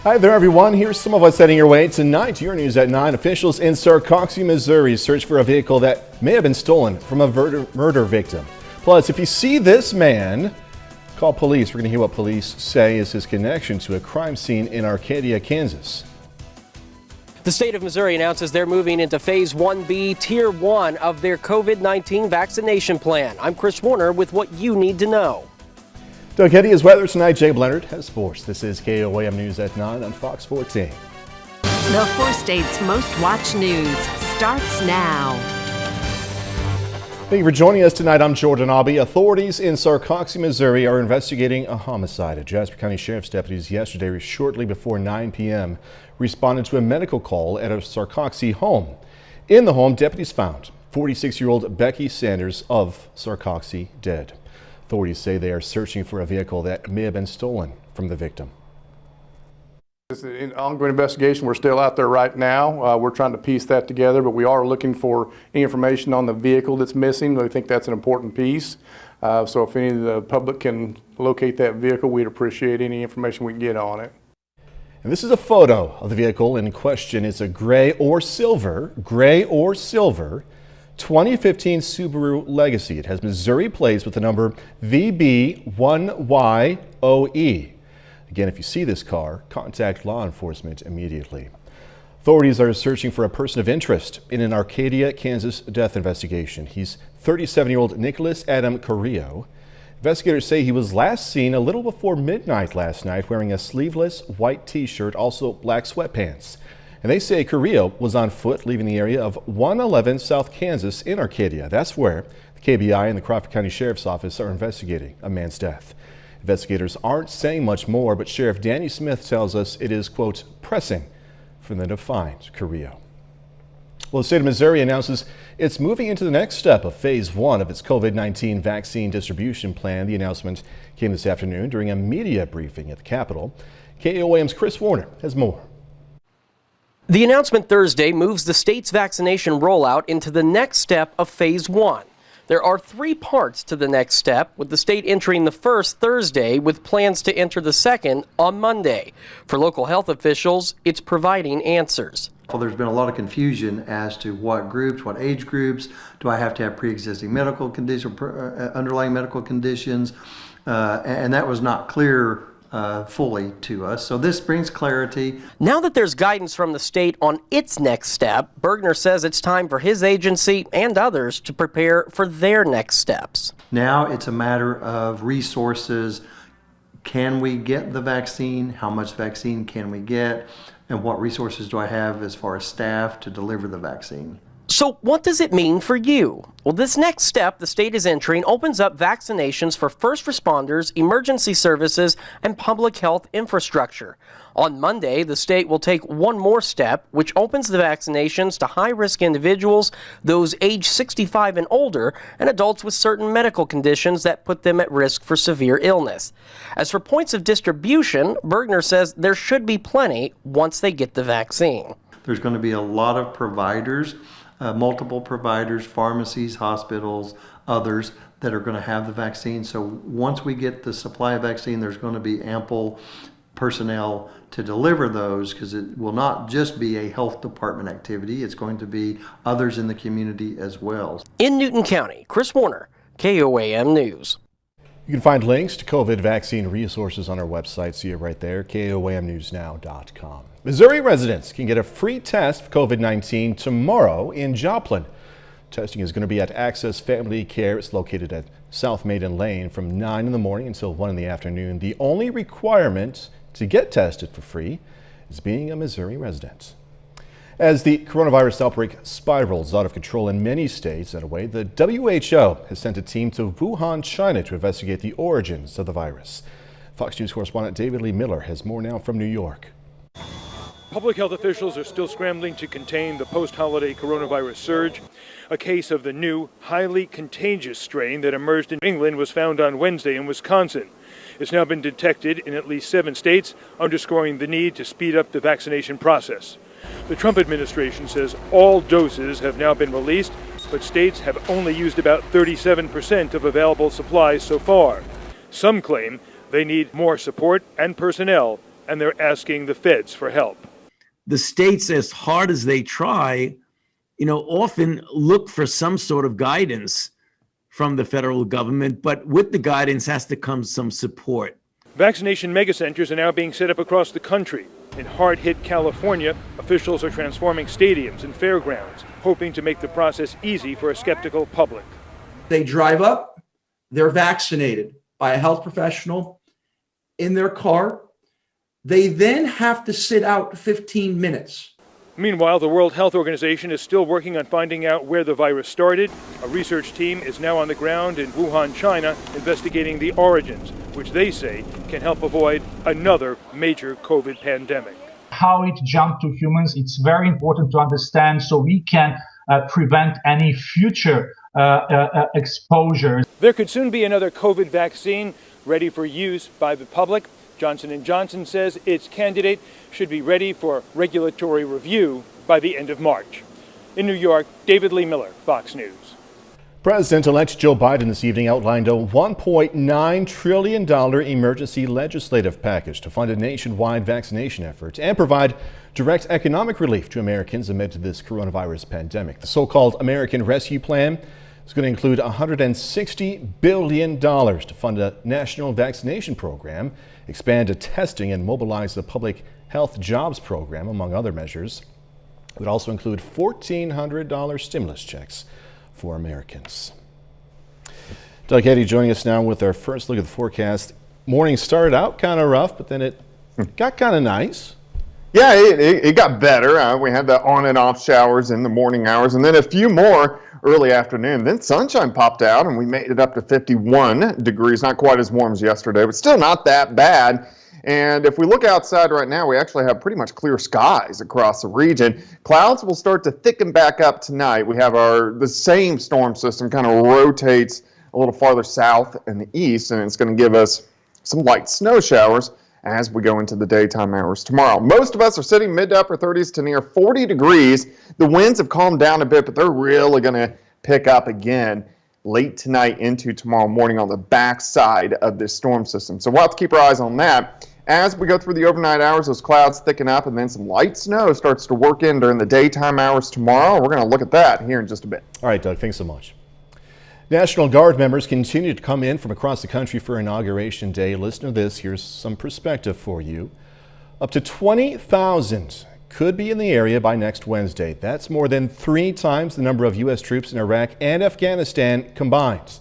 Hi there, everyone. Here's some of what's heading your way tonight. Your news at 9. Officials in Sarcoxie, Missouri search for a vehicle that may have been stolen from a murder victim. Plus, if you see this man, call police. We're going to hear what police say is his connection to a crime scene in Arcadia, Kansas. The state of Missouri announces they're moving into Phase 1B, Tier 1 of their COVID-19 vaccination plan. I'm Chris Warner with what you need to know. Doug Heddy's weather tonight. Jay Leonard has sports. This is KOAM News at 9 on Fox 14. The 4 states' most watched news starts now. Thank you for joining us tonight. I'm Jordan Aubie. Authorities in Sarcoxie, Missouri are investigating a homicide. A Jasper County Sheriff's deputies yesterday, shortly before 9 p.m., responded to a medical call at a Sarcoxie home. In the home, deputies found 46-year-old Becky Sanders of Sarcoxie dead. Authorities say they are searching for a vehicle that may have been stolen from the victim. It's an ongoing investigation. We're still out there right now. We're trying to piece that together, but we are looking for any information on the vehicle that's missing. We think that's an important piece. So if any of the public can locate that vehicle, we'd appreciate any information we can get on it. And this is a photo of the vehicle in question. It's a gray or silver 2015 Subaru Legacy. It has Missouri plates with the number VB1YOE. Again, if you see this car, contact law enforcement immediately. Authorities are searching for a person of interest in an Arcadia, Kansas death investigation. He's 37-year-old Nicholas Adam Carrillo. Investigators say he was last seen a little before midnight last night wearing a sleeveless white t-shirt, also black sweatpants. And they say Carrillo was on foot leaving the area of 111 South Kansas in Arcadia. That's where the KBI and the Crawford County Sheriff's Office are investigating a man's death. Investigators aren't saying much more, but Sheriff Danny Smith tells us it is, quote, pressing for them to find Carrillo. Well, the state of Missouri announces it's moving into the next step of Phase 1 of its COVID-19 vaccine distribution plan. The announcement came this afternoon during a media briefing at the Capitol. KOAM's Chris Warner has more. The announcement Thursday moves the state's vaccination rollout into the next step of Phase 1. There are 3 parts to the next step, with the state entering the first Thursday with plans to enter the second on Monday. For local health officials, it's providing answers. Well, there's been a lot of confusion as to what groups, what age groups, do I have to have pre-existing medical condition, underlying medical conditions, and that was not clear fully to us. So this brings clarity. Now that there's guidance from the state on its next step, Bergner says it's time for his agency and others to prepare for their next steps. Now it's a matter of resources. Can we get the vaccine? How much vaccine can we get? And what resources do I have as far as staff to deliver the vaccine? So what does it mean for you? Well, this next step the state is entering opens up vaccinations for first responders, emergency services, and public health infrastructure. On Monday, the state will take one more step, which opens the vaccinations to high-risk individuals, those age 65 and older, and adults with certain medical conditions that put them at risk for severe illness. As for points of distribution, Bergner says there should be plenty once they get the vaccine. There's going to be a lot of providers, multiple providers, pharmacies, hospitals, others that are going to have the vaccine. So once we get the supply of vaccine, there's going to be ample personnel to deliver those, because it will not just be a health department activity. It's going to be others in the community as well. In Newton County, Chris Warner, KOAM News. You can find links to COVID vaccine resources on our website. See it right there, KOAMnewsnow.com. Missouri residents can get a free test for COVID-19 tomorrow in Joplin. Testing is going to be at Access Family Care. It's located at South Maiden Lane from 9 in the morning until 1 in the afternoon. The only requirement to get tested for free is being a Missouri resident. As the coronavirus outbreak spirals out of control in many states and away, the WHO has sent a team to Wuhan, China to investigate the origins of the virus. Fox News correspondent David Lee Miller has more now from New York. Public health officials are still scrambling to contain the post-holiday coronavirus surge. A case of the new, highly contagious strain that emerged in England was found on Wednesday in Wisconsin. It's now been detected in at least 7 states, underscoring the need to speed up the vaccination process. The Trump administration says all doses have now been released, but states have only used about 37% of available supplies so far. Some claim they need more support and personnel and they're asking the feds for help. The states, as hard as they try, often look for some sort of guidance from the federal government, but with the guidance has to come some support. Vaccination megacenters are now being set up across the country. In hard-hit California, officials are transforming stadiums and fairgrounds, hoping to make the process easy for a skeptical public. They drive up, they're vaccinated by a health professional in their car. They then have to sit out 15 minutes. Meanwhile, the World Health Organization is still working on finding out where the virus started. A research team is now on the ground in Wuhan, China, investigating the origins, which they say can help avoid another major COVID pandemic. How it jumped to humans, it's very important to understand so we can prevent any future exposures. There could soon be another COVID vaccine ready for use by the public. Johnson & Johnson says its candidate should be ready for regulatory review by the end of March. In New York, David Lee Miller, Fox News. President-elect Joe Biden this evening outlined a $1.9 trillion emergency legislative package to fund a nationwide vaccination effort and provide direct economic relief to Americans amid this coronavirus pandemic. The so-called American Rescue Plan is going to include $160 billion to fund a national vaccination program, expand testing, and mobilize the public health jobs program, among other measures. It would also include $1,400 stimulus checks for Americans. Doug Eddy joining us now with our first look at the forecast. Morning started out kind of rough, but then it got kind of nice. Yeah, it got better. We had the on and off showers in the morning hours, and then a few more early afternoon. Then sunshine popped out, and we made it up to 51 degrees. Not quite as warm as yesterday, but still not that bad. And if we look outside right now, we actually have pretty much clear skies across the region. Clouds will start to thicken back up tonight. We have the same storm system kind of rotates a little farther south and the east, and it's going to give us some light snow showers as we go into the daytime hours tomorrow. Most of us are sitting mid to upper 30s to near 40 degrees. The winds have calmed down a bit, but they're really going to pick up again late tonight into tomorrow morning on the backside of this storm system. So we'll have to keep our eyes on that. As we go through the overnight hours, those clouds thicken up, and then some light snow starts to work in during the daytime hours tomorrow. We're going to look at that here in just a bit. All right, Doug, thanks so much. National Guard members continue to come in from across the country for Inauguration Day. Listen to this. Here's some perspective for you. Up to 20,000 could be in the area by next Wednesday. That's more than 3 times the number of U.S. troops in Iraq and Afghanistan combined.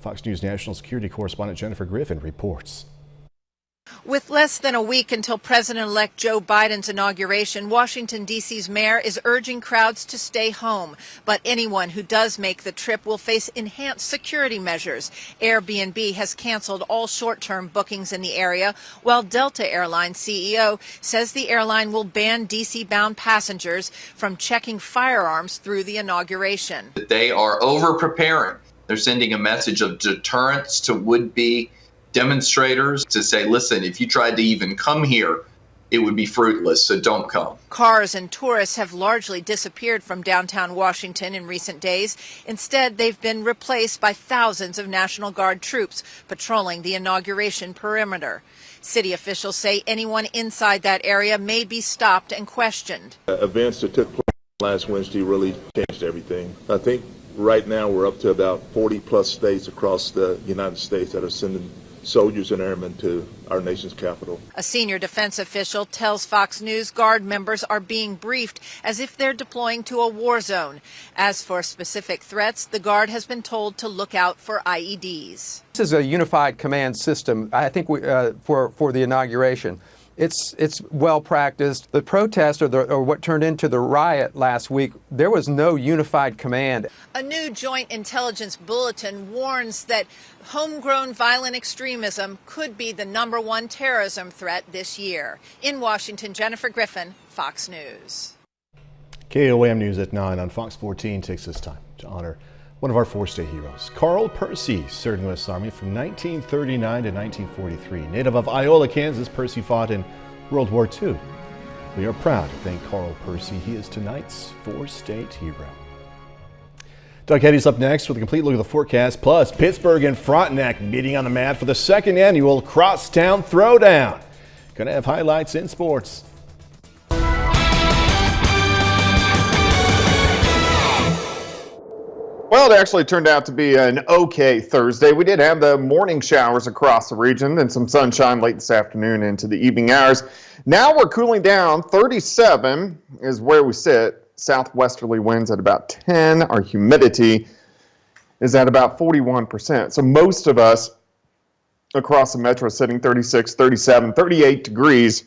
Fox News national security correspondent Jennifer Griffin reports. With less than a week until President-elect Joe Biden's inauguration, Washington, D.C.'s mayor is urging crowds to stay home. But anyone who does make the trip will face enhanced security measures. Airbnb has canceled all short-term bookings in the area, while Delta Airlines CEO says the airline will ban D.C.-bound passengers from checking firearms through the inauguration. They are over-preparing. They're sending a message of deterrence to would-be demonstrators to say, listen, if you tried to even come here, it would be fruitless, so don't come. Cars and tourists have largely disappeared from downtown Washington in recent days. Instead, they've been replaced by thousands of National Guard troops patrolling the inauguration perimeter. City officials say anyone inside that area may be stopped and questioned. Events that took place last Wednesday really changed everything. I think right now we're up to about 40 plus states across the United States that are sending soldiers and airmen to our nation's capital. A senior defense official tells Fox News Guard members are being briefed as if they're deploying to a war zone. As for specific threats, the Guard has been told to look out for IEDs. This is a unified command system, I think, for the inauguration. It's well practiced. The protest or what turned into the riot last week, there was no unified command. A new joint intelligence bulletin warns that homegrown violent extremism could be the #1 terrorism threat this year. In Washington, Jennifer Griffin, Fox News. KOAM News at 9 on Fox 14 takes this time to honor one of our 4-state heroes. Carl Percy served in the U.S. Army from 1939 to 1943. Native of Iola, Kansas, Percy fought in World War II. We are proud to thank Carl Percy. He is tonight's 4-state hero. Doug Eddy's up next with a complete look at the forecast, plus Pittsburgh and Frontenac meeting on the mat for the 2nd annual Crosstown Throwdown. Gonna have highlights in sports. Well, it actually turned out to be an okay Thursday. We did have the morning showers across the region and some sunshine late this afternoon into the evening hours. Now we're cooling down. 37 is where we sit. Southwesterly winds at about 10. Our humidity is at about 41%. So most of us across the metro sitting 36, 37, 38 degrees.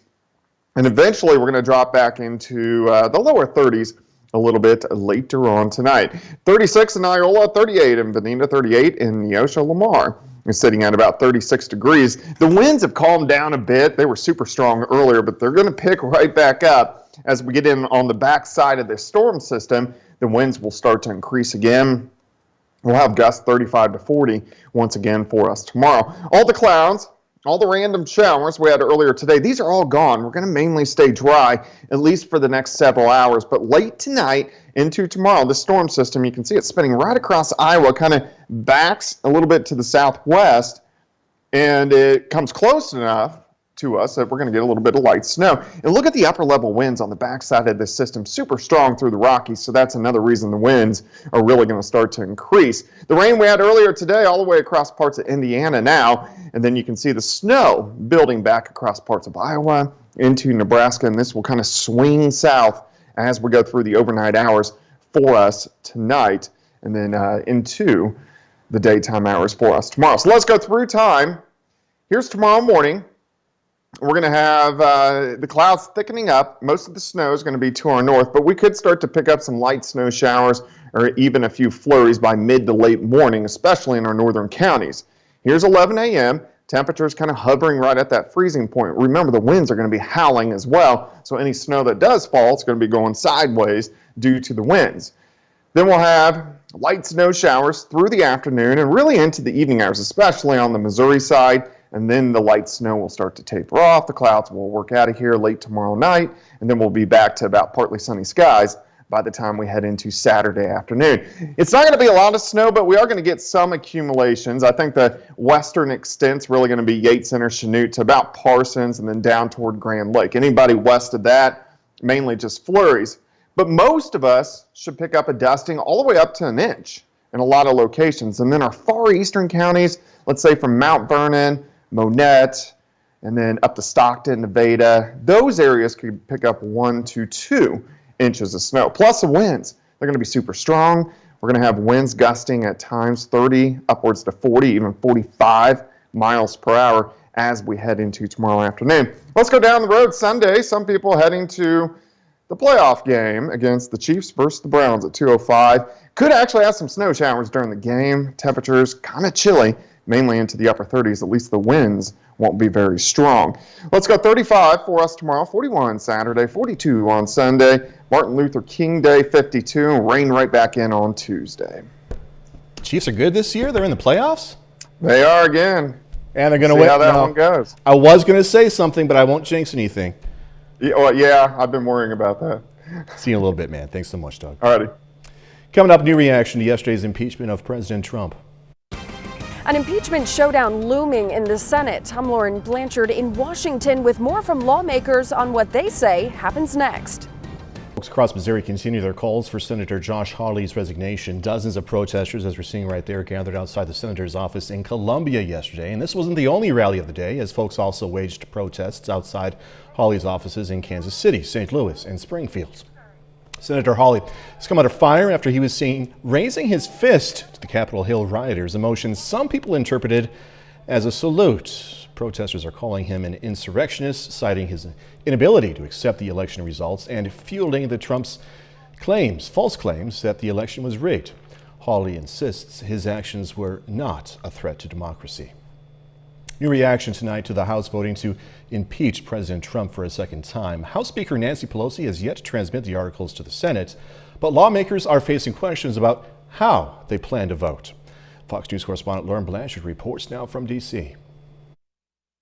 And eventually we're going to drop back into the lower 30s a little bit later on tonight. 36 in Iola, 38 in Benita, 38 in Neosho. Lamar is sitting at about 36 degrees. The winds have calmed down a bit. They were super strong earlier, but they're going to pick right back up as we get in on the back side of this storm system. The winds will start to increase again. We'll have gusts 35 to 40 once again for us tomorrow. All the clouds, all the random showers we had earlier today, these are all gone. We're going to mainly stay dry, at least for the next several hours. But late tonight into tomorrow, the storm system, you can see it spinning right across Iowa, kind of backs a little bit to the southwest, and it comes close enough to us that we're going to get a little bit of light snow. And look at the upper level winds on the backside of this system, super strong through the Rockies, so that's another reason the winds are really going to start to increase. The rain we had earlier today all the way across parts of Indiana now, and then you can see the snow building back across parts of Iowa into Nebraska, and this will kind of swing south as we go through the overnight hours for us tonight, and then into the daytime hours for us tomorrow. So let's go through time. Here's tomorrow morning. We're going to have the clouds thickening up. Most of the snow is going to be to our north, but we could start to pick up some light snow showers or even a few flurries by mid to late morning, especially in our northern counties. Here's 11 a.m. Temperatures kind of hovering right at that freezing point. Remember, the winds are going to be howling as well, so any snow that does fall is going to be going sideways due to the winds. Then we'll have light snow showers through the afternoon and really into the evening hours, especially on the Missouri side. And then the light snow will start to taper off. The clouds will work out of here late tomorrow night, and then we'll be back to about partly sunny skies by the time we head into Saturday afternoon. It's not going to be a lot of snow, but we are going to get some accumulations. I think the western extent's really going to be Yates Center, Chanute to about Parsons, and then down toward Grand Lake. Anybody west of that, mainly just flurries. But most of us should pick up a dusting all the way up to an inch in a lot of locations. And then our far eastern counties, let's say from Mount Vernon, Monette, and then up to Stockton, Nevada, those areas could pick up 1 to 2 inches of snow. Plus the winds, they're going to be super strong. We're going to have winds gusting at times 30, upwards to 40, even 45 miles per hour as we head into tomorrow afternoon. Let's go down the road Sunday. Some people heading to the playoff game against the Chiefs versus the Browns at 2:05. Could actually have some snow showers during the game. Temperatures kind of chilly, mainly into the upper 30s. At least the winds won't be very strong. Let's go 35 for us tomorrow, 41 Saturday, 42 on Sunday, Martin Luther King Day, 52, and rain right back in on Tuesday. Chiefs are good this year? They're in the playoffs? They are again. And they're going to See win. how that one goes. I was going to say something, but I won't jinx anything. Yeah, I've been worrying about that. See you in a little bit, man. Thanks so much, Doug. Alrighty. Coming up, new reaction to yesterday's impeachment of President Trump. An impeachment showdown looming in the Senate. I'm Lauren Blanchard in Washington with more from lawmakers on what they say happens next. Folks across Missouri continue their calls for Senator Josh Hawley's resignation. Dozens of protesters, as we're seeing right there, gathered outside the senator's office in Columbia yesterday. And this wasn't the only rally of the day, as folks also waged protests outside Hawley's offices in Kansas City, St. Louis, and Springfield. Senator Hawley has come under fire after he was seen raising his fist to the Capitol Hill rioters, a motion some people interpreted as a salute. Protesters are calling him an insurrectionist, citing his inability to accept the election results and fueling the Trump's false claims that the election was rigged. Hawley insists his actions were not a threat to democracy. New reaction tonight to the House voting to impeach President Trump for a second time. House Speaker Nancy Pelosi has yet to transmit the articles to the Senate, but lawmakers are facing questions about how they plan to vote. Fox News correspondent Lauren Blanchard reports now from D.C.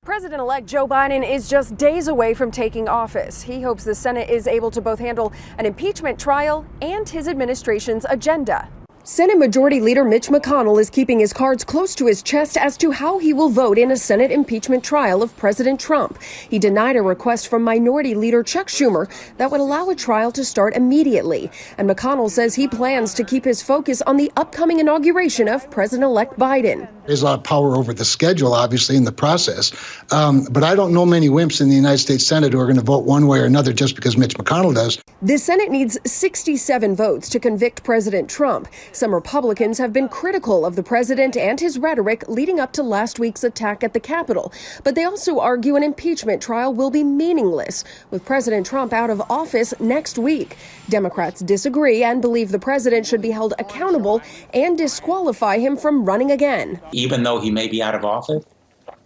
President-elect Joe Biden is just days away from taking office. He hopes the Senate is able to both handle an impeachment trial and his administration's agenda. Senate Majority Leader Mitch McConnell is keeping his cards close to his chest as to how he will vote in a Senate impeachment trial of President Trump. He denied a request from Minority Leader Chuck Schumer that would allow a trial to start immediately. And McConnell says he plans to keep his focus on the upcoming inauguration of President-elect Biden. There's a lot of power over the schedule, obviously, in the process. But I don't know many wimps in the United States Senate who are going to vote one way or another just because Mitch McConnell does. The Senate needs 67 votes to convict President Trump. Some Republicans have been critical of the president and his rhetoric leading up to last week's attack at the Capitol. But they also argue an impeachment trial will be meaningless, with President Trump out of office next week. Democrats disagree and believe the president should be held accountable and disqualify him from running again. Even though he may be out of office,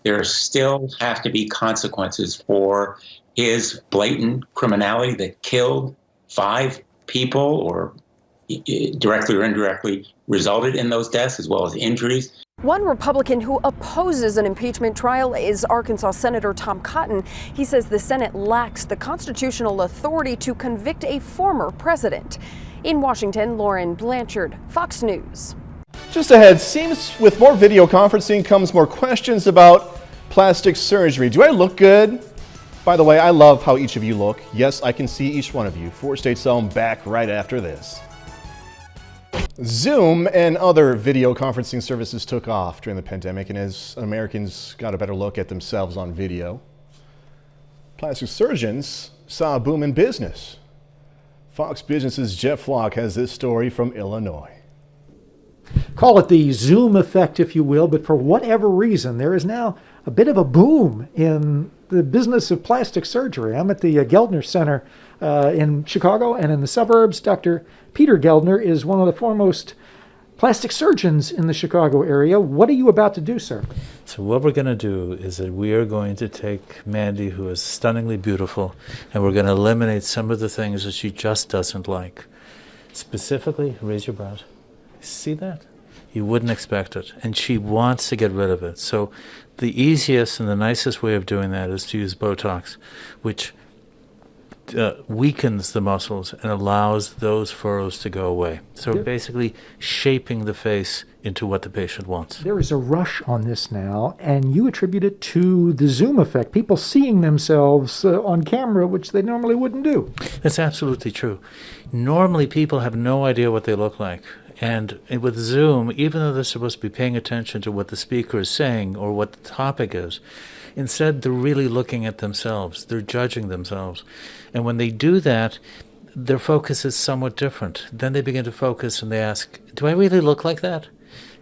there still have to be consequences for his blatant criminality that killed 5 people or directly or indirectly resulted in those deaths, as well as injuries. One Republican who opposes an impeachment trial is Arkansas Senator Tom Cotton. He says the Senate lacks the constitutional authority to convict a former president. In Washington, Lauren Blanchard, Fox News. Just ahead, seems with more video conferencing comes more questions about plastic surgery. Do I look good? By the way, I love how each of you look. Yes, I can see each one of you. 4 State Zone back right after this. Zoom and other video conferencing services took off during the pandemic, and as Americans got a better look at themselves on video, plastic surgeons saw a boom in business. Fox Business's Jeff Flock has this story from Illinois. Call it the Zoom effect, if you will, but for whatever reason, there is now a bit of a boom in the business of plastic surgery. I'm at the Geldner Center in Chicago and in the suburbs. Dr. Peter Geldner is one of the foremost plastic surgeons in the Chicago area. What are you about to do, sir? So what we're going to do is that we are going to take Mandy, who is stunningly beautiful, and we're going to eliminate some of the things that she just doesn't like. Specifically, raise your brows. See that? You wouldn't expect it. And she wants to get rid of it. So the easiest and the nicest way of doing that is to use Botox, which weakens the muscles and allows those furrows to go away. So basically shaping the face into what the patient wants. There is a rush on this now, and you attribute it to the Zoom effect, people seeing themselves on camera, which they normally wouldn't do. That's absolutely true. Normally people have no idea what they look like. And with Zoom, even though they're supposed to be paying attention to what the speaker is saying or what the topic is, instead they're really looking at themselves. They're judging themselves. And when they do that, their focus is somewhat different. Then they begin to focus and they ask, do I really look like that?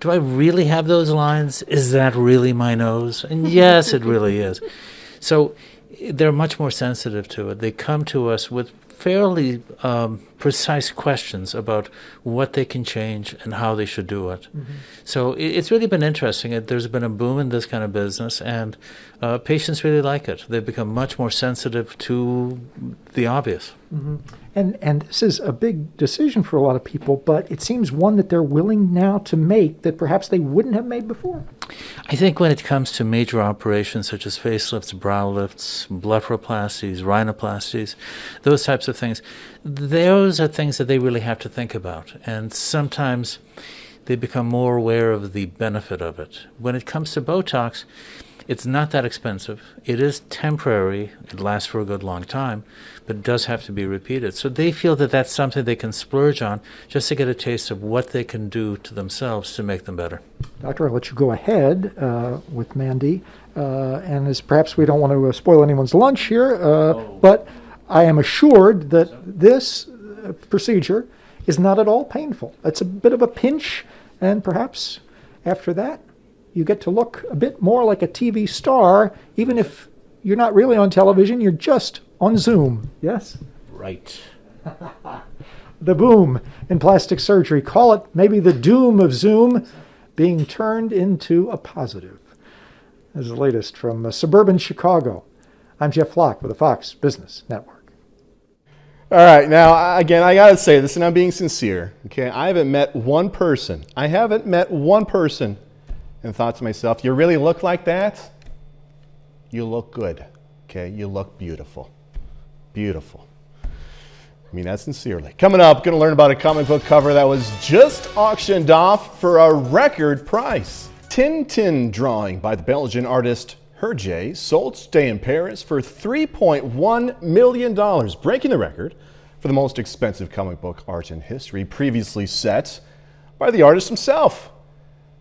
Do I really have those lines? Is that really my nose? And yes, it really is. So they're much more sensitive to it. They come to us with fairly precise questions about what they can change and how they should do it. Mm-hmm. So it's really been interesting. There's been a boom in this kind of business, and patients really like it. They've become much more sensitive to the obvious. Mm-hmm. And this is a big decision for a lot of people, but it seems one that they're willing now to make that perhaps they wouldn't have made before. I think when it comes to major operations such as facelifts, brow lifts, blepharoplasties, rhinoplasties, those types of things, those are things that they really have to think about. And sometimes they become more aware of the benefit of it. When it comes to Botox, it's not that expensive. It is temporary. It lasts for a good long time, but it does have to be repeated. So they feel that that's something they can splurge on just to get a taste of what they can do to themselves to make them better. Doctor, I'll let you go ahead with Mandy. And as perhaps we don't want to spoil anyone's lunch here, but I am assured that this procedure is not at all painful. It's a bit of a pinch, and perhaps after that, you get to look a bit more like a TV star, even if you're not really on television, you're just on Zoom. Yes? Right. The boom in plastic surgery. Call it maybe the doom of Zoom being turned into a positive. This is the latest from suburban Chicago. I'm Jeff Flock with the Fox Business Network. All right, now, again, I got to say this, and I'm being sincere. Okay, I haven't met one person and thought to myself, you really look like that? You look good, okay? You look beautiful. Beautiful. I mean that sincerely. Coming up, going to learn about a comic book cover that was just auctioned off for a record price. Tintin drawing by the Belgian artist Hergé sold today in Paris for $3.1 million, breaking the record for the most expensive comic book art in history, previously set by the artist himself.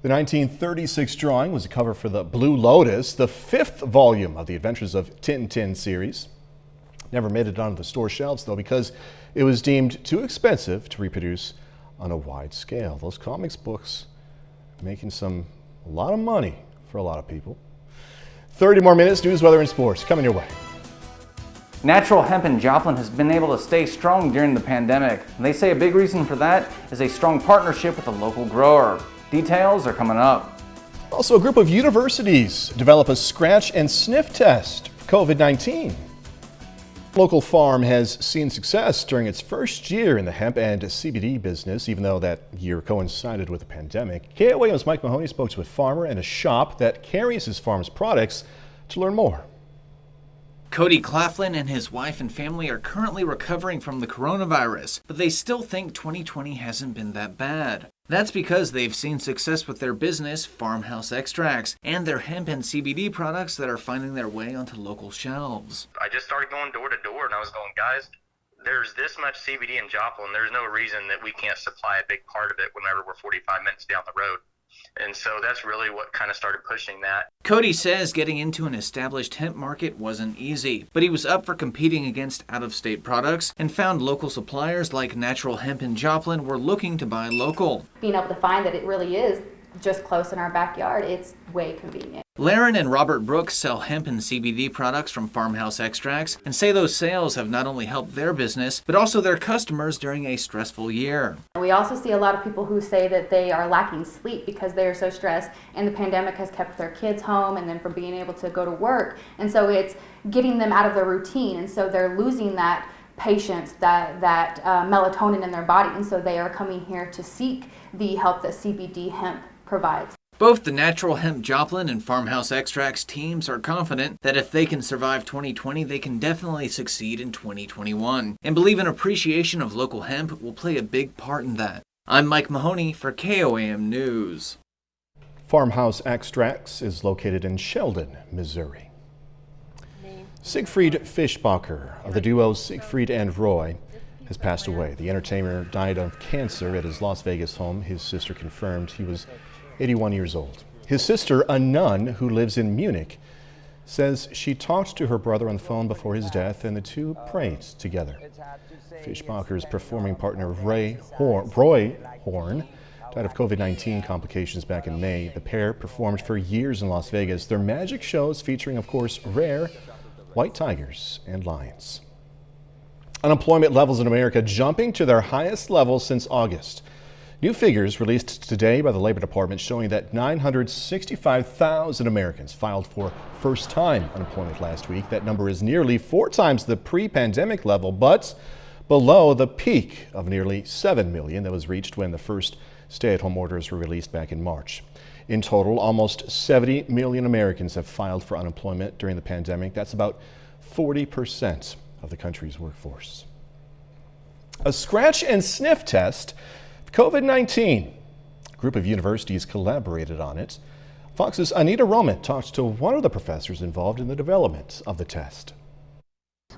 The 1936 drawing was a cover for the Blue Lotus, the 5th volume of the Adventures of Tintin series. Never made it onto the store shelves, though, because it was deemed too expensive to reproduce on a wide scale. Those comics books making a lot of money for a lot of people. 30 more minutes, news, weather, and sports coming your way. Natural hemp in Joplin has been able to stay strong during the pandemic. They say a big reason for that is a strong partnership with a local grower. Details are coming up. Also, a group of universities develop a scratch and sniff test for COVID-19. Local farm has seen success during its first year in the hemp and CBD business, even though that year coincided with the pandemic. KOAM's Mike Mahoney spoke to a farmer and a shop that carries his farm's products to learn more. Cody Claflin and his wife and family are currently recovering from the coronavirus, but they still think 2020 hasn't been that bad. That's because they've seen success with their business, Farmhouse Extracts, and their hemp and CBD products that are finding their way onto local shelves. I just started going door to door and I was going, guys, there's this much CBD in Joplin. There's no reason that we can't supply a big part of it whenever we're 45 minutes down the road. And so that's really what kind of started pushing that. Cody says getting into an established hemp market wasn't easy, but he was up for competing against out-of-state products and found local suppliers like Natural Hemp in Joplin were looking to buy local. Being able to find that it really is just close in our backyard, it's way convenient. Laren and Robert Brooks sell hemp and CBD products from Farmhouse Extracts and say those sales have not only helped their business, but also their customers during a stressful year. We also see a lot of people who say that they are lacking sleep because they are so stressed, and the pandemic has kept their kids home and then from being able to go to work. And so it's getting them out of their routine, and so they're losing that patience, that melatonin in their body, and so they are coming here to seek the help that CBD hemp provides. Both the Natural Hemp Joplin and Farmhouse Extracts teams are confident that if they can survive 2020, they can definitely succeed in 2021, and believe an appreciation of local hemp will play a big part in that. I'm Mike Mahoney for KOAM News. Farmhouse Extracts is located in Sheldon, Missouri. Siegfried Fischbacher of the duo Siegfried and Roy has passed away. The entertainer died of cancer at his Las Vegas home. His sister confirmed he was 81 years old. His sister, a nun who lives in Munich, says she talked to her brother on the phone before his death and the two prayed together. Fischbacher's performing partner Roy Horn died of COVID-19 complications back in May. The pair performed for years in Las Vegas, their magic shows featuring, of course, rare white tigers and lions. Unemployment levels in America jumping to their highest level since August. New figures released today by the Labor Department showing that 965,000 Americans filed for first-time unemployment last week. That number is nearly 4 times the pre-pandemic level, but below the peak of nearly 7 million that was reached when the first stay-at-home orders were released back in March. In total, almost 70 million Americans have filed for unemployment during the pandemic. That's about 40% of the country's workforce. A scratch and sniff test COVID-19. A group of universities collaborated on it. Fox's Anita Roman talked to one of the professors involved in the development of the test.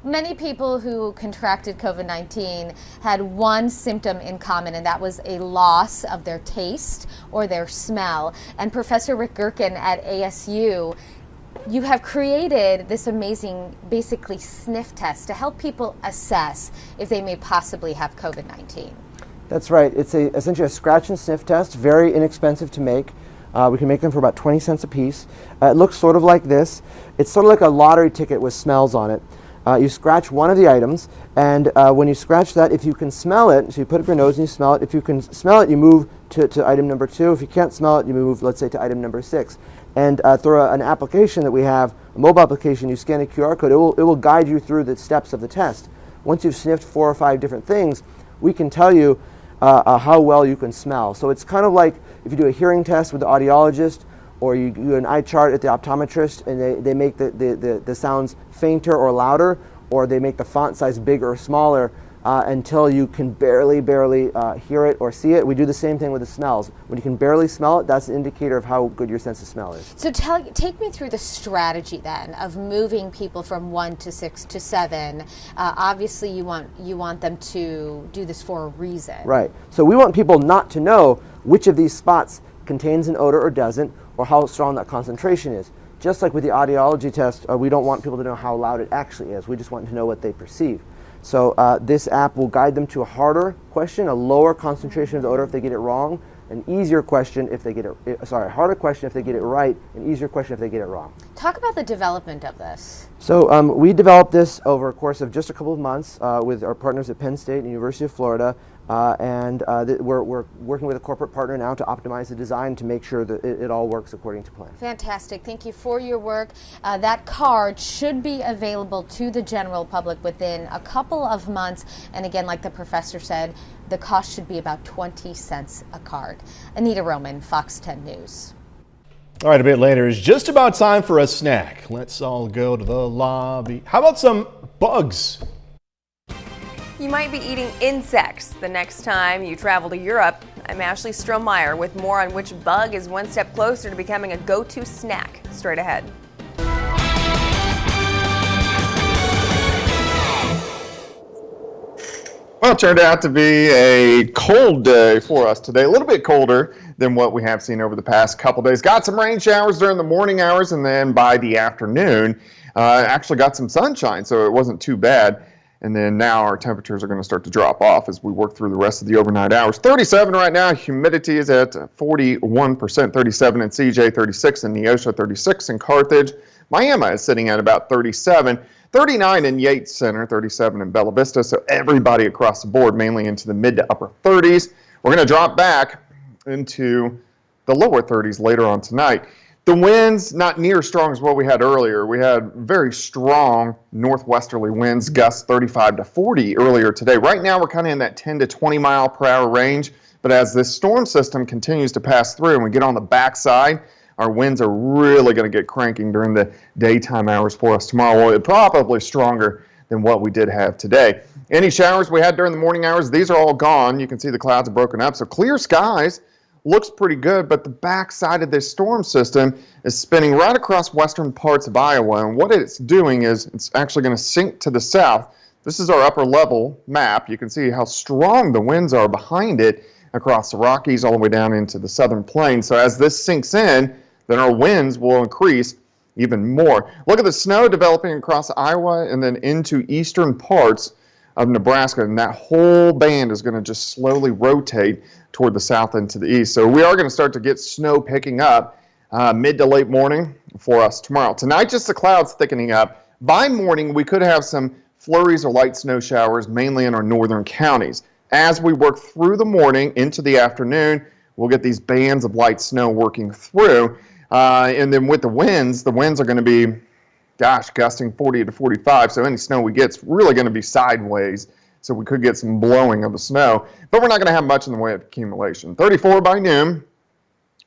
Many people who contracted COVID-19 had one symptom in common, and that was a loss of their taste or their smell. And Professor Rick Gherkin at ASU, you have created this amazing, basically, sniff test to help people assess if they may possibly have COVID-19. That's right. It's essentially a scratch and sniff test, very inexpensive to make. We can make them for about 20 cents a piece. It looks sort of like this. It's sort of like a lottery ticket with smells on it. You scratch one of the items, and when you scratch that, if you can smell it, so you put up your nose and you smell it. If you can smell it, you move to item number 2. If you can't smell it, you move, let's say, to item number 6. And through an application that we have, a mobile application, you scan a QR code, it will guide you through the steps of the test. Once you've sniffed 4 or 5 different things, we can tell you how well you can smell. So it's kind of like if you do a hearing test with the audiologist, or you do an eye chart at the optometrist, and they make the sounds fainter or louder, or they make the font size bigger or smaller. until you can barely hear it or see it. We do the same thing with the smells. When you can barely smell it, that's an indicator of how good your sense of smell is. So take me through the strategy then of moving people from 1 to 6 to 7. Obviously, you want them to do this for a reason. Right. So we want people not to know which of these spots contains an odor or doesn't, or how strong that concentration is. Just like with the audiology test, we don't want people to know how loud it actually is. We just want to know what they perceive. So this app will guide them to a harder question, a lower concentration of the odor if they get it wrong, an easier question if they get it, harder question if they get it right, an easier question if they get it wrong. Talk about the development of this. So we developed this over a course of just a couple of months with our partners at Penn State and University of Florida. We're working with a corporate partner now to optimize the design to make sure that it all works according to plan. Fantastic. Thank you for your work. That card should be available to the general public within a couple of months. And again, like the professor said, the cost should be about 20 cents a card. Anita Roman, Fox 10 News. All right, a bit later is just about time for a snack. Let's all go to the lobby. How about some bugs? You might be eating insects the next time you travel to Europe. I'm Ashley Strohmeyer with more on which bug is one step closer to becoming a go-to snack. Straight ahead. Well, it turned out to be a cold day for us today, a little bit colder than what we have seen over the past couple days. Got some rain showers during the morning hours, and then by the afternoon, actually got some sunshine, so it wasn't too bad. And then now our temperatures are going to start to drop off as we work through the rest of the overnight hours. 37 right now. Humidity is at 41%, 37 in CJ, 36 in Neosho, 36 in Carthage. Miami is sitting at about 37, 39 in Yates Center, 37 in Bella Vista. So everybody across the board, mainly into the mid to upper 30s. We're going to drop back into the lower 30s later on tonight. The winds, not near as strong as what we had earlier. We had very strong northwesterly winds, gusts 35 to 40 earlier today. Right now, we're kind of in that 10 to 20 mile per hour range. But as this storm system continues to pass through and we get on the backside, our winds are really going to get cranking during the daytime hours for us tomorrow. Well, probably stronger than what we did have today. Any showers we had during the morning hours, these are all gone. You can see the clouds are broken up. So clear skies. Looks pretty good, but the backside of this storm system is spinning right across western parts of Iowa, and what it's doing is it's actually going to sink to the south. This is our upper level map. You can see how strong the winds are behind it across the Rockies all the way down into the southern plains. So as this sinks in, then our winds will increase even more. Look at the snow developing across Iowa and then into eastern parts of Nebraska, and that whole band is going to just slowly rotate toward the south and to the east. So we are going to start to get snow picking up mid to late morning for us tomorrow. Tonight, just the clouds thickening up. By morning, we could have some flurries or light snow showers, mainly in our northern counties. As we work through the morning into the afternoon, we'll get these bands of light snow working through. And then with the winds are going to be, gusting 40 to 45. So any snow we get is really going to be sideways. So we could get some blowing of the snow, but we're not going to have much in the way of accumulation. 34 by noon,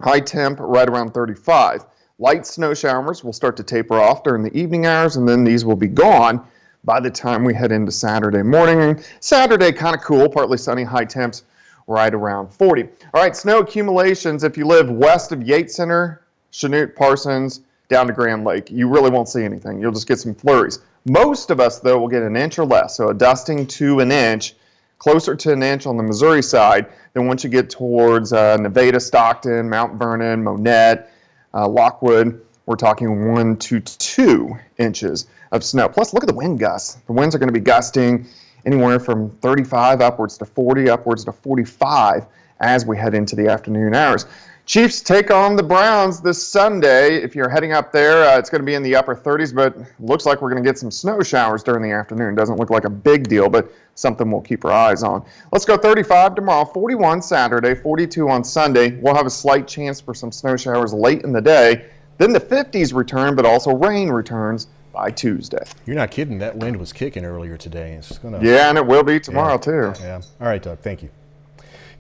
high temp right around 35. Light snow showers will start to taper off during the evening hours, and then these will be gone by the time we head into Saturday morning. Saturday, kind of cool, partly sunny, high temps right around 40. All right, snow accumulations, if you live west of Yates Center, Chanute, Parsons, down to Grand Lake, you really won't see anything. You'll just get some flurries. Most of us, though, will get an inch or less, so a dusting to an inch, closer to an inch on the Missouri side. Then once you get towards Nevada, Stockton, Mount Vernon, Monette, Lockwood, we're talking 1 to 2 inches of snow. Plus, look at the wind gusts. The winds are going to be gusting anywhere from 35 upwards to 40, upwards to 45 as we head into the afternoon hours. Chiefs take on the Browns this Sunday. If you're heading up there, it's going to be in the upper 30s, but looks like we're going to get some snow showers during the afternoon. Doesn't look like a big deal, but something we'll keep our eyes on. Let's go 35 tomorrow, 41 Saturday, 42 on Sunday. We'll have a slight chance for some snow showers late in the day. Then the 50s return, but also rain returns by Tuesday. You're not kidding. That wind was kicking earlier today. It's gonna... Yeah, and it will be tomorrow, too. Yeah. All right, Doug. Thank you.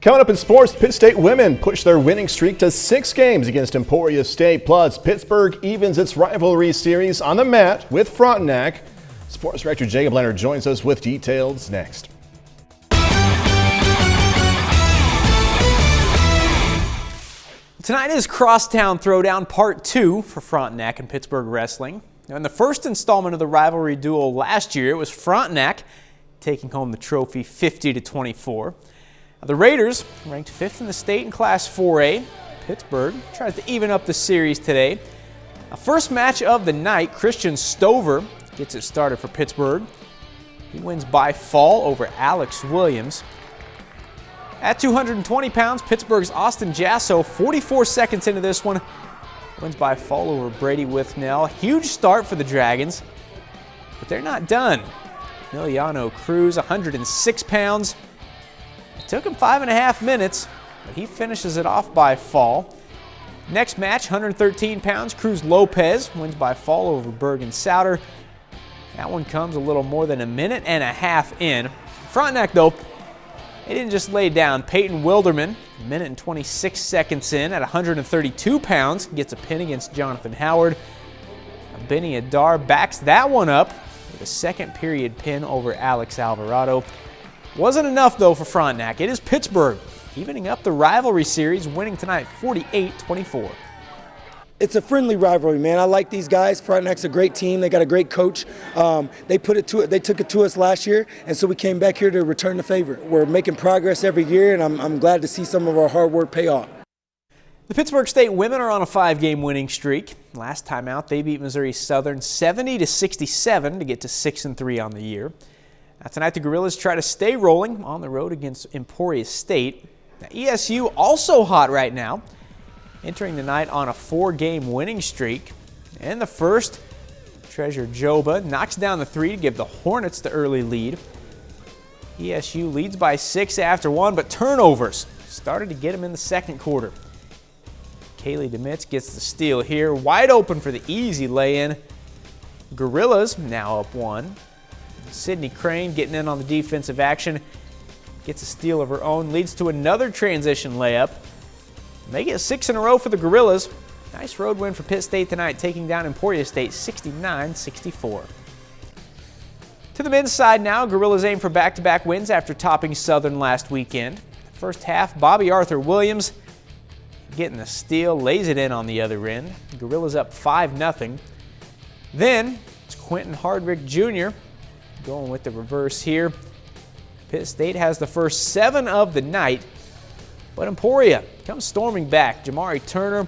Coming up in sports, Pitt State women push their winning streak to 6 games against Emporia State. Plus, Pittsburgh evens its rivalry series on the mat with Frontenac. Sports director Jacob Leonard joins us with details next. Tonight is Crosstown Throwdown Part 2 for Frontenac and Pittsburgh Wrestling. Now, in the first installment of the rivalry duel last year, it was Frontenac taking home the trophy 50-24. Now, the Raiders, ranked 5th in the state in Class 4A. Pittsburgh tries to even up the series today. Now, first match of the night, Christian Stover gets it started for Pittsburgh. He wins by fall over Alex Williams. At 220 pounds, Pittsburgh's Austin Jasso, 44 seconds into this one, wins by fall over Brady Withnell. Huge start for the Dragons, but they're not done. Emiliano Cruz, 106 pounds. It took him 5.5 minutes, but he finishes it off by fall. Next match, 113 pounds, Cruz Lopez wins by fall over Bergen Souter. That one comes a little more than 1.5 minutes in. Frontenac, though, they didn't just lay down. Peyton Wilderman, 1 minute and 26 seconds in at 132 pounds, gets a pin against Jonathan Howard. Benny Adar backs that one up with a second period pin over Alex Alvarado. Wasn't enough, though, for Frontenac. It is Pittsburgh evening up the rivalry series, winning tonight 48-24. It's a friendly rivalry, man. I like these guys. Frontenac's a great team. They got a great coach. They took it to us last year, and so we came back here to return the favor. We're making progress every year, and I'm glad to see some of our hard work pay off. The Pittsburgh State women are on a 5-game winning streak. Last time out, they beat Missouri Southern 70-67 to get to 6-3 on the year. Now, tonight, the Gorillas try to stay rolling on the road against Emporia State. Now, ESU also hot right now, entering the night on a 4-game winning streak. In the first, Treasure Joba knocks down the 3 to give the Hornets the early lead. ESU leads by 6 after 1, but turnovers started to get them in the second quarter. Kaylee Demitz gets the steal here, wide open for the easy lay-in. Gorillas now up 1. Sydney Crane getting in on the defensive action, gets a steal of her own, leads to another transition layup. Make it 6 in a row for the Gorillas. Nice road win for Pitt State tonight, taking down Emporia State 69-64. To the men's side now, Gorillas aim for back-to-back wins after topping Southern last weekend. First half, Bobby Arthur Williams getting the steal, lays it in on the other end. Gorillas up 5-0. Then it's Quentin Hardrick Jr. going with the reverse here. Pitt State has the first 7 of the night, but Emporia comes storming back. Jamari Turner,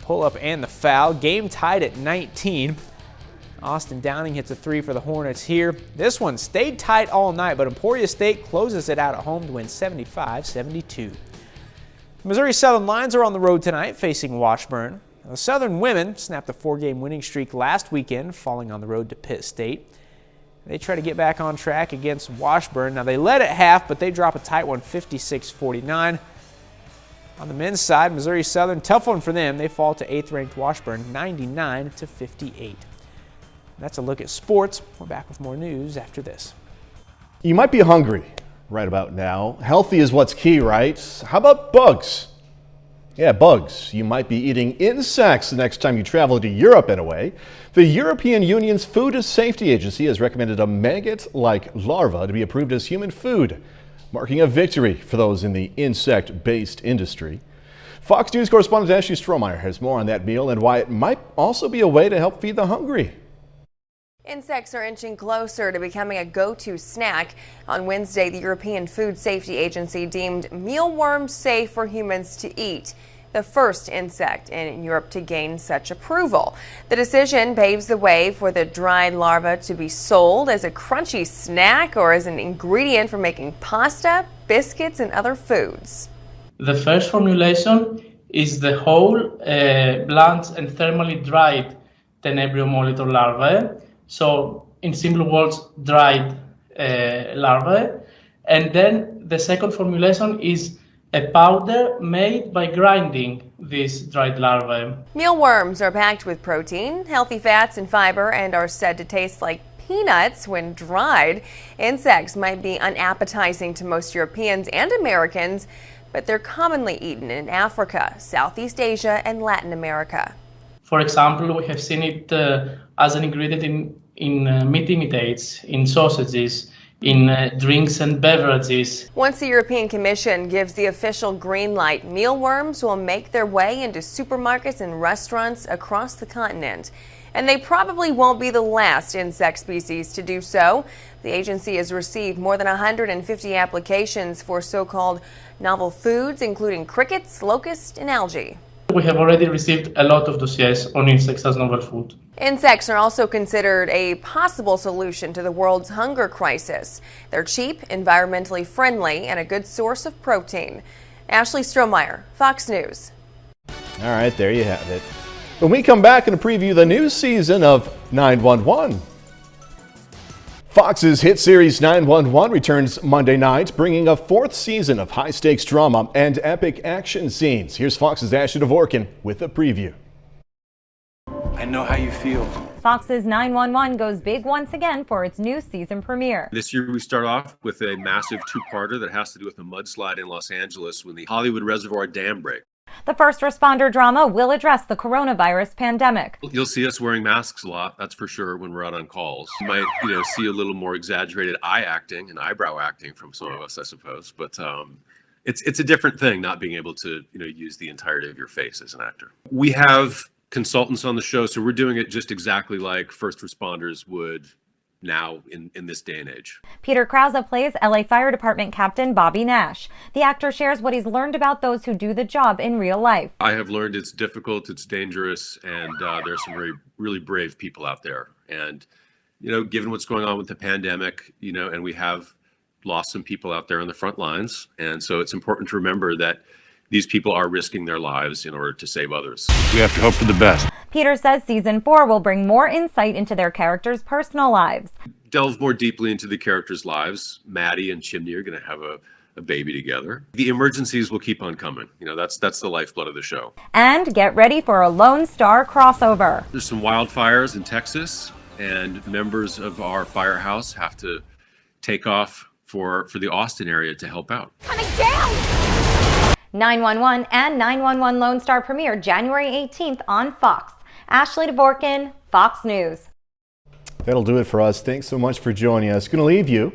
pull-up and the foul. Game tied at 19. Austin Downing hits a 3 for the Hornets here. This one stayed tight all night, but Emporia State closes it out at home to win 75-72. Missouri Southern Lions are on the road tonight, facing Washburn. The Southern women snapped a 4-game winning streak last weekend, falling on the road to Pitt State. They try to get back on track against Washburn. Now, they led at half, but they drop a tight one, 56-49. On the men's side, Missouri Southern, tough one for them. They fall to 8th-ranked Washburn, 99-58. That's a look at sports. We're back with more news after this. You might be hungry right about now. Healthy is what's key, right? How about bugs? Yeah, bugs. You might be eating insects the next time you travel to Europe anyway. The European Union's Food Safety Agency has recommended a maggot-like larva to be approved as human food, marking a victory for those in the insect-based industry. Fox News correspondent Ashley Strohmeyer has more on that meal and why it might also be a way to help feed the hungry. Insects are inching closer to becoming a go-to snack. On Wednesday, the European Food Safety Agency deemed mealworms safe for humans to eat, the first insect in Europe to gain such approval. The decision paves the way for the dried larva to be sold as a crunchy snack or as an ingredient for making pasta, biscuits, and other foods. The first formulation is the whole, blunt, and thermally dried Tenebrio molitor larvae. So, in simple words, dried larvae. And then the second formulation is a powder made by grinding these dried larvae. Mealworms are packed with protein, healthy fats, and fiber, and are said to taste like peanuts when dried. Insects might be unappetizing to most Europeans and Americans, but they're commonly eaten in Africa, Southeast Asia, and Latin America. For example, we have seen it as an ingredient in meat imitates, in sausages, in drinks and beverages. Once the European Commission gives the official green light, mealworms will make their way into supermarkets and restaurants across the continent. And they probably won't be the last insect species to do so. The agency has received more than 150 applications for so-called novel foods, including crickets, locusts, and algae. We have already received a lot of dossiers on insects as novel food. Insects are also considered a possible solution to the world's hunger crisis. They're cheap, environmentally friendly, and a good source of protein. Ashley Strohmeyer, Fox News. All right, there you have it. When we come back and preview the new season of 911. Fox's hit series 911 returns Monday night, bringing a fourth season of high-stakes drama and epic action scenes. Here's Fox's Ashley Dvorkin with a preview. I know how you feel. Fox's 911 goes big once again for its new season premiere. This year we start off with a massive two-parter that has to do with a mudslide in Los Angeles when the Hollywood Reservoir Dam breaks. The first responder drama will address the coronavirus pandemic. You'll see us wearing masks a lot, that's for sure, when we're out on calls. You might, see a little more exaggerated eye acting and eyebrow acting from some of us, I suppose. But it's a different thing not being able to, use the entirety of your face as an actor. We have consultants on the show, so we're doing it just exactly like first responders would now in this day and age. Peter Krause plays LA Fire Department Captain Bobby Nash. The actor shares what he's learned about those who do the job in real life. I have learned it's difficult, it's dangerous, and there's some really brave people out there. And, given what's going on with the pandemic, and we have lost some people out there on the front lines. And so it's important to remember that these people are risking their lives in order to save others. We have to hope for the best. Peter says season 4 will bring more insight into their characters' personal lives. Delve more deeply into the characters' lives. Maddie and Chimney are going to have a baby together. The emergencies will keep on coming. That's the lifeblood of the show. And get ready for a Lone Star crossover. There's some wildfires in Texas, and members of our firehouse have to take off for the Austin area to help out. Coming down! 911 and 911 Lone Star premiere January 18th on Fox. Ashley Dvorkin, Fox News. That'll do it for us. Thanks so much for joining us. Going to leave you